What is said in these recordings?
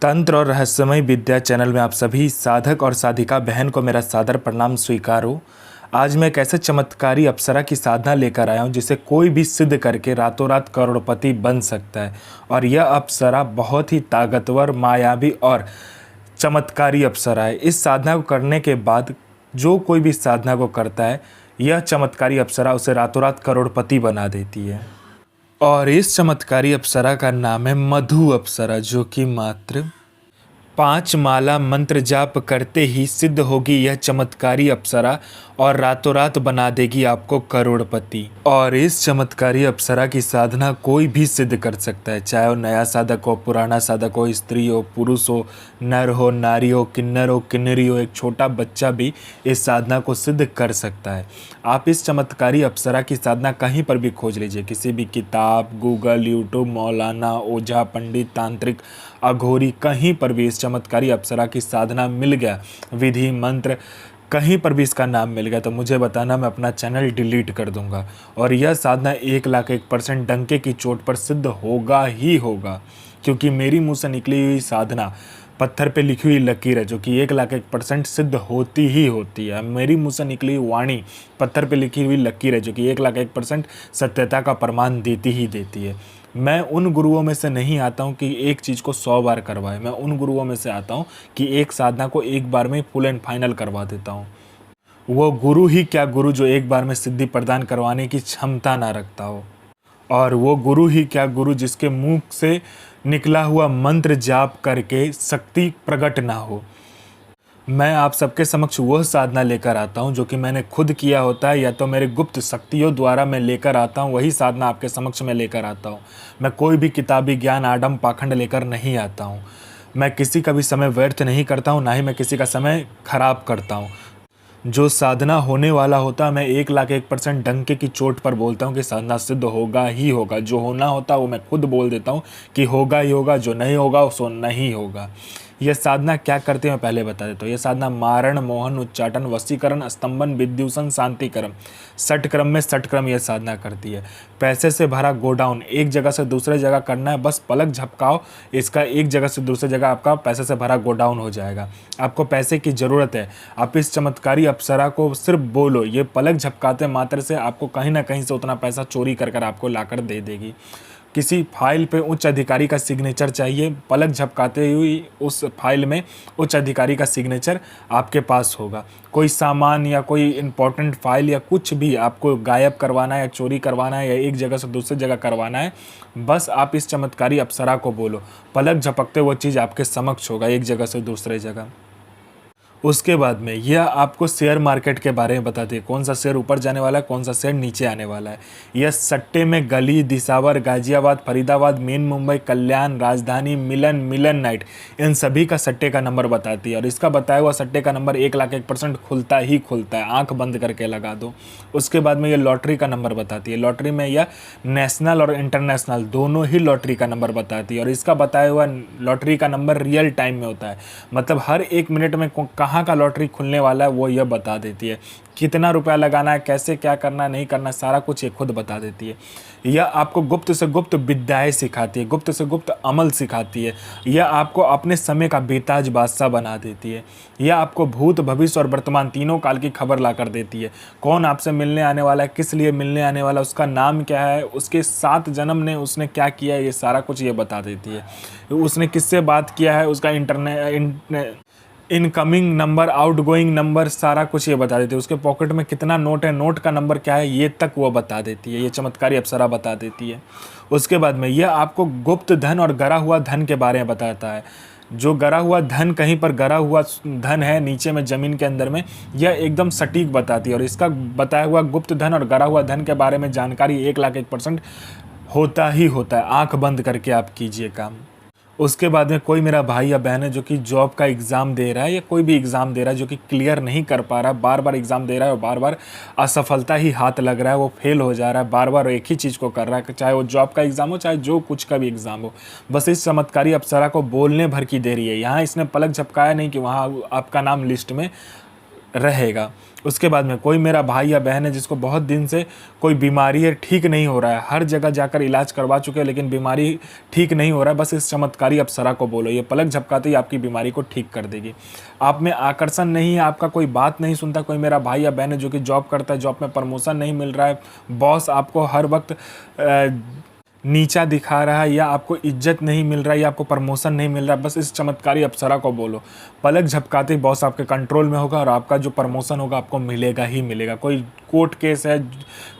तंत्र और रहस्यमय विद्या चैनल में आप सभी साधक और साधिका बहन को मेरा सादर प्रणाम स्वीकार हो। आज मैं एक ऐसे चमत्कारी अप्सरा की साधना लेकर आया हूँ जिसे कोई भी सिद्ध करके रातों रात करोड़पति बन सकता है। और यह अप्सरा बहुत ही ताकतवर, मायावी और चमत्कारी अप्सरा है। इस साधना को करने के बाद जो कोई भी साधना को करता है, यह चमत्कारी अप्सरा उसे रातों रात करोड़पति बना देती है। और इस चमत्कारी अप्सरा का नाम है मधु अप्सरा, जो कि मात्र 5 माला मंत्र जाप करते ही सिद्ध होगी यह चमत्कारी अप्सरा और रातों रात बना देगी आपको करोड़पति। और इस चमत्कारी अप्सरा की साधना कोई भी सिद्ध कर सकता है, चाहे वो नया साधक हो, पुराना साधक हो, स्त्री हो, पुरुष हो, नर हो, नारी हो, किन्नरी हो, एक छोटा बच्चा भी इस साधना को सिद्ध कर सकता है। आप इस चमत्कारी अप्सरा की साधना कहीं पर भी खोज लीजिए, किसी भी किताब, गूगल, यूट्यूब, मौलाना, ओझा, पंडित, तांत्रिक, अघोरी, कहीं पर भी इस चमत्कारी अप्सरा की साधना मिल गया, विधि मंत्र कहीं पर भी इसका नाम मिल गया तो मुझे बताना, मैं अपना चैनल डिलीट कर दूंगा। और यह साधना 1,01% डंके की चोट पर सिद्ध होगा ही होगा, क्योंकि मेरी मुंह से निकली हुई साधना पत्थर पे लिखी हुई लकीर है, जो कि 1,01% सिद्ध होती ही होती है। मेरी मुंह से निकली हुई वाणी पत्थर पे लिखी हुई लकीर है, जो कि 1,01% सत्यता का प्रमाण देती ही देती है। मैं उन गुरुओं में से नहीं आता हूँ कि एक चीज़ को 100 बार करवाए। मैं उन गुरुओं में से आता हूँ कि एक साधना को एक बार में फुल एंड फाइनल करवा देता हूँ। वो गुरु ही क्या गुरु जो एक बार में सिद्धि प्रदान करवाने की क्षमता ना रखता हो, और वो गुरु ही क्या गुरु जिसके मुंह से निकला हुआ मंत्र जाप करके शक्ति प्रकट ना हो। मैं आप सबके समक्ष वह साधना लेकर आता हूं जो कि मैंने खुद किया होता है, या तो मेरे गुप्त शक्तियों द्वारा मैं लेकर आता हूं, वही साधना आपके समक्ष में लेकर आता हूं। मैं कोई भी किताबी ज्ञान, आडम पाखंड लेकर नहीं आता हूं। मैं किसी का भी समय व्यर्थ नहीं करता हूं, ना ही मैं किसी का समय खराब करता हूं। जो साधना होने वाला होता, मैं 1,01% डंके की चोट पर बोलता हूँ कि साधना सिद्ध होगा ही होगा। जो होना होता वो मैं खुद बोल देता हूँ कि होगा ही होगा, जो नहीं होगा सो नहीं होगा। यह साधना क्या करती है मैं पहले बता देता हूँ। यह साधना मारण, मोहन, उच्चाटन, वशीकरण, स्तंभन, विद्युषण, शांतिक्रम, 60 क्रम में 60 क्रम यह साधना करती है। पैसे से भरा गोडाउन एक जगह से दूसरे जगह करना है, बस पलक झपकाओ, इसका एक जगह से दूसरी जगह आपका पैसे से भरा गोडाउन हो जाएगा। आपको पैसे की ज़रूरत है, आप इस चमत्कारी अप्सरा को सिर्फ बोलो, ये पलक झपकाते मात्र से आपको कहीं ना कहीं से उतना पैसा चोरी कर कर आपको लाकर दे देगी। किसी फाइल पे उच्च अधिकारी का सिग्नेचर चाहिए, पलक झपकाते हुई उस फाइल में उच्च अधिकारी का सिग्नेचर आपके पास होगा। कोई सामान या कोई इंपॉर्टेंट फाइल या कुछ भी आपको गायब करवाना है या चोरी करवाना है या एक जगह से दूसरी जगह करवाना है, बस आप इस चमत्कारी अप्सरा को बोलो, पलक झपकते वो चीज़ आपके समक्ष होगा एक जगह से दूसरे जगह। उसके बाद में यह आपको शेयर मार्केट के बारे में बताती है, कौन सा शेयर ऊपर जाने वाला है, कौन सा शेयर नीचे आने वाला है। यह सट्टे में गली, दिसावर, गाजियाबाद, फरीदाबाद, मेन मुंबई, कल्याण, राजधानी, मिलन नाइट, इन सभी का सट्टे का नंबर बताती है। और इसका बताया हुआ सट्टे का नंबर 1,01% खुलता ही खुलता है, आँख बंद करके लगा दो। उसके बाद में यह लॉटरी का नंबर बताती है। लॉटरी में यह नेशनल और इंटरनेशनल दोनों ही लॉटरी का नंबर बताती है। और इसका बताया हुआ लॉटरी का नंबर रियल टाइम में होता है, मतलब हर 1 मिनट में कहाँ का लॉटरी खुलने वाला है वो यह बता देती है। कितना रुपया लगाना है, कैसे क्या करना नहीं करना, सारा कुछ ये खुद बता देती है। यह आपको गुप्त से गुप्त विद्याएं सिखाती है, गुप्त से गुप्त अमल सिखाती है। यह आपको अपने समय का बेताज बादशाह बना देती है। यह आपको भूत, भविष्य और वर्तमान तीनों काल की खबर ला कर देती है। कौन आपसे मिलने आने वाला है, किस लिए मिलने आने वाला है, उसका नाम क्या है, उसके 7 जन्म ने उसने क्या किया है, ये सारा कुछ ये बता देती है। उसने किससे बात किया है, उसका इनकमिंग नंबर, आउटगोइंग नंबर, सारा कुछ ये बता देती है। उसके पॉकेट में कितना नोट है, नोट का नंबर क्या है, ये तक वो बता देती है। ये चमत्कारी अप्सरा बता देती है। उसके बाद में यह आपको गुप्त धन और गरा हुआ धन के बारे में बताता है। जो गरा हुआ धन, कहीं पर गरा हुआ धन है नीचे में ज़मीन के अंदर में, यह एकदम सटीक बताती है। और इसका बताया हुआ गुप्त धन और गरा हुआ धन के बारे में जानकारी 1,01% होता ही होता है। आँख बंद करके आप कीजिए काम। उसके बाद में कोई मेरा भाई या बहन है जो कि जॉब का एग्ज़ाम दे रहा है या कोई भी एग्ज़ाम दे रहा है, जो कि क्लियर नहीं कर पा रहा है, बार बार एग्ज़ाम दे रहा है और बार बार असफलता ही हाथ लग रहा है, वो फेल हो जा रहा है, बार बार एक ही चीज़ को कर रहा है, चाहे वो जॉब का एग्ज़ाम हो, चाहे जो कुछ का भी एग्ज़ाम हो। बस इस चमत्कारी अप्सरा को बोलने भर की देरी है। यहाँ इसने पलक झपकाया नहीं कि वहाँ आपका नाम लिस्ट में रहेगा। उसके बाद में कोई मेरा भाई या बहन है जिसको बहुत दिन से कोई बीमारी है, ठीक नहीं हो रहा है, हर जगह जाकर इलाज करवा चुके हैं लेकिन बीमारी ठीक नहीं हो रहा है, बस इस चमत्कारी अप्सरा को बोलो, ये पलक झपकाते ही आपकी बीमारी को ठीक कर देगी। आप में आकर्षण नहीं है, आपका कोई बात नहीं सुनता, कोई मेरा भाई या बहन है जो कि जॉब करता है, जॉब में प्रमोशन नहीं मिल रहा है, बॉस आपको हर वक्त नीचा दिखा रहा है, या आपको इज्जत नहीं मिल रहा है, या आपको प्रमोशन नहीं मिल रहा है, बस इस चमत्कारी अप्सरा को बोलो, पलक झपकाते ही बॉस आपके कंट्रोल में होगा और आपका जो प्रमोशन होगा आपको मिलेगा ही मिलेगा। कोई कोर्ट केस है,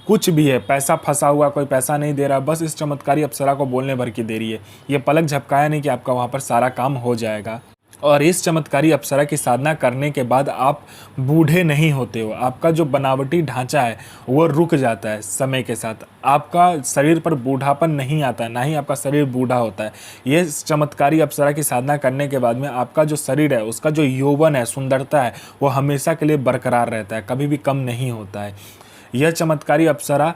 कुछ भी है, पैसा फंसा हुआ, कोई पैसा नहीं दे रहा, बस इस चमत्कारी अप्सरा को बोलने भर की देरी है। ये पलक झपकाया नहीं कि आपका वहाँ पर सारा काम हो जाएगा। और इस चमत्कारी अप्सरा की साधना करने के बाद आप बूढ़े नहीं होते हो, आपका जो बनावटी ढांचा है वो रुक जाता है समय के साथ, आपका शरीर पर बूढ़ापन नहीं आता है, ना ही आपका शरीर बूढ़ा होता है। ये चमत्कारी अप्सरा की साधना करने के बाद में आपका जो शरीर है, उसका जो यौवन है, सुंदरता है, वो हमेशा के लिए बरकरार रहता है, कभी भी कम नहीं होता है। यह चमत्कारी अप्सरा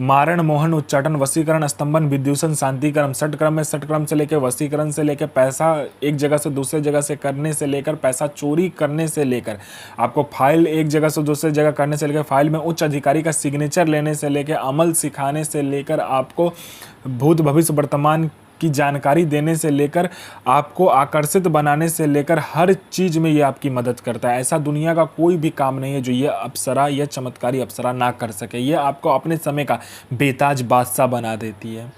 मारण, मोहन, उच्चाटन, वशीकरण, स्तंभन, विद्युषण, शांतिकरण, षटक्रम में षटक्रम से लेकर वशीकरण से लेकर पैसा एक जगह से दूसरे जगह से करने से लेकर पैसा चोरी करने से लेकर आपको फाइल एक जगह से दूसरे जगह करने से लेकर फाइल में उच्च अधिकारी का सिग्नेचर लेने से लेकर अमल सिखाने से लेकर आपको भूत भविष्य वर्तमान की जानकारी देने से लेकर आपको आकर्षित बनाने से लेकर हर चीज़ में ये आपकी मदद करता है। ऐसा दुनिया का कोई भी काम नहीं है जो ये अप्सरा, ये चमत्कारी अप्सरा ना कर सके। ये आपको अपने समय का बेताज बादशाह बना देती है।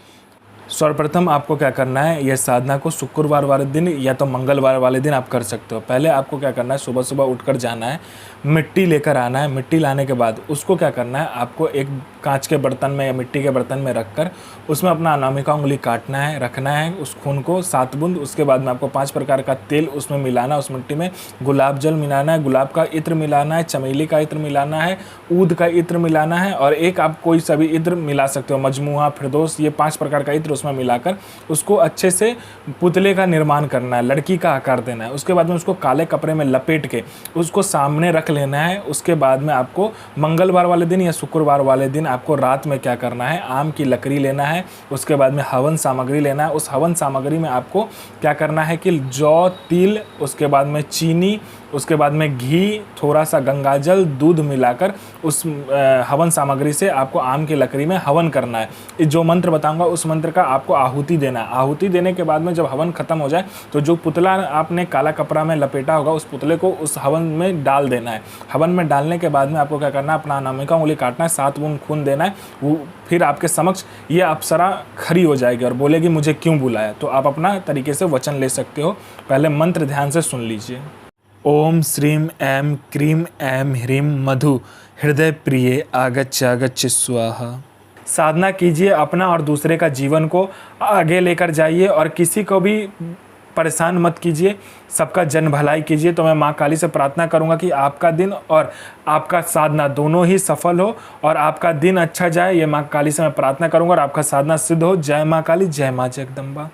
सर्वप्रथम आपको क्या करना है, यह साधना को शुक्रवार वाले दिन या तो मंगलवार वाले दिन आप कर सकते हो। पहले आपको क्या करना है, सुबह सुबह उठकर जाना है, मिट्टी लेकर आना है। मिट्टी लाने के बाद उसको क्या करना है, आपको एक कांच के बर्तन में या मिट्टी के बर्तन में रखकर उसमें अपना अनामिका उंगली काटना है, रखना है उस खून को 7 बूंद। उसके बाद में आपको 5 प्रकार का तेल उसमें मिलाना, उस मिट्टी में गुलाब जल मिलाना है, गुलाब का इत्र मिलाना है, चमेली का इत्र मिलाना है, ऊद का इत्र मिलाना है, और एक आप कोई सा भी इत्र मिला सकते हो, मजमुआ, फिरदौस, ये 5 प्रकार का इत्र उसमें मिलाकर उसको अच्छे से पुतले का निर्माण करना है, लड़की का आकार देना है। उसके बाद में उसको काले कपड़े में लपेट के उसको सामने रख लेना है। उसके बाद में आपको मंगलवार वाले दिन या शुक्रवार वाले दिन आपको रात में क्या करना है, आम की लकड़ी लेना है, उसके बाद में हवन सामग्री लेना है। उस हवन सामग्री में आपको क्या करना है कि जौ, तिल, उसके बाद में चीनी, उसके बाद में घी, थोड़ा सा गंगाजल, दूध मिलाकर उस हवन सामग्री से आपको आम की लकड़ी में हवन करना है। जो मंत्र बताऊंगा उस मंत्र का आपको आहुति देना है। आहुति देने के बाद में जब हवन खत्म हो जाए तो जो पुतला आपने काला कपड़ा में लपेटा होगा उस पुतले को उस हवन में डाल देना है। हवन में डालने के बाद में आपको क्या करना है, अपना अनामिका उंगली काटना है, 7 बूंद खून देना है। वो फिर आपके समक्ष ये अप्सरा खड़ी हो जाएगी और बोलेगी मुझे क्यों बुलाया। तो आप अपना तरीके से वचन ले सकते हो। पहले मंत्र ध्यान से सुन लीजिए। ओम श्रीम ऐं क्रीं ऐं ह्रीं मधु हृदय प्रिय आगच्छ स्वाहा। साधना कीजिए, अपना और दूसरे का जीवन को आगे लेकर जाइए और किसी को भी परेशान मत कीजिए, सबका जन भलाई कीजिए। तो मैं माँ काली से प्रार्थना करूँगा कि आपका दिन और आपका साधना दोनों ही सफल हो और आपका दिन अच्छा जाए। ये माँ काली से मैं प्रार्थना करूँगा और आपका साधना सिद्ध हो। जय माँ काली, जय माँ जगदम्बा।